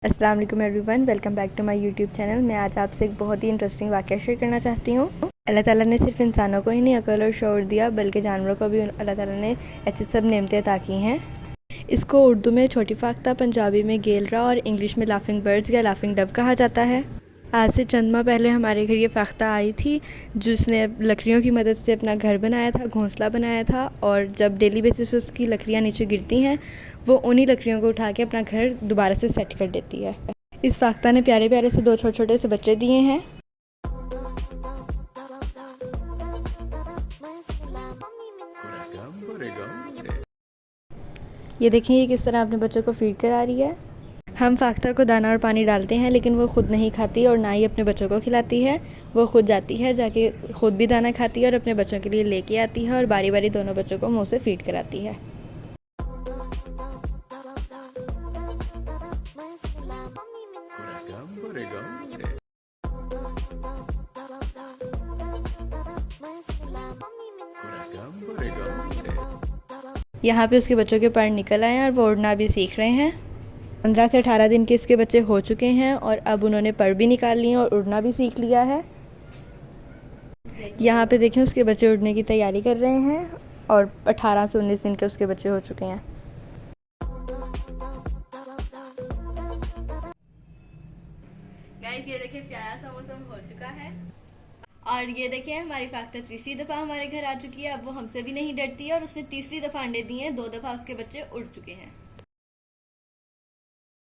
अस्सलाम वालेकुम everyone, welcome back to my YouTube channel. मैं आज आपसे एक बहुत ही इंटरेस्टिंग वाक़या शेयर करना चाहती हूँ। अल्लाह ताला ने सिर्फ इंसानों को ही नहीं अकल और शऊर दिया, बल्कि जानवरों को भी अल्लाह ताला ने ऐसी सब नेमतें अता की हैं। इसको उर्दू में छोटी फाख्ता, पंजाबी में गेलरा और इंग्लिश में लाफिंग बर्ड्स या लाफिंग डब कहा जाता है। आज से चंद माह पहले हमारे घर ये फाख्ता आई थी, जिसने लकड़ियों की मदद से अपना घर बनाया था, घोंसला बनाया था, और जब डेली बेसिस पे उसकी लकड़ियाँ नीचे गिरती हैं, वो उन्हीं लकड़ियों को उठा के अपना घर दोबारा से सेट कर देती है। इस फाख्ता ने प्यारे प्यारे से दो छोटे छोटे से बच्चे दिए हैं। ये देखिए ये किस तरह अपने बच्चों को फीड करा रही है। हम फाख्ता को दाना और पानी डालते हैं, लेकिन वो ख़ुद नहीं खाती और ना ही अपने बच्चों को खिलाती है। वो ख़ुद जाती है, जाके ख़ुद भी दाना खाती है और अपने बच्चों के लिए लेके आती है और बारी बारी दोनों बच्चों को मुंह से फीड कराती है। यहाँ पे उसके बच्चों के पर निकल आए हैं और वो उड़ना भी सीख रहे हैं। 15 से 18 दिन के इसके बच्चे हो चुके हैं और अब उन्होंने पर भी निकाल लिए और उड़ना भी सीख लिया है। यहाँ पे देखें उसके बच्चे उड़ने की तैयारी कर रहे हैं और 18 से 19 दिन के उसके बच्चे हो चुके हैं। गाइस ये देखिए प्यारा सा मौसम हो चुका है और ये देखिए हमारी फाख्ता तीसरी दफ़ा हमारे घर आ चुकी है। अब वो हमसे भी नहीं डरती है और उसने तीसरी दफ़ा अंडे दिए हैं, 2 दफ़ा उसके बच्चे उड़ चुके हैं।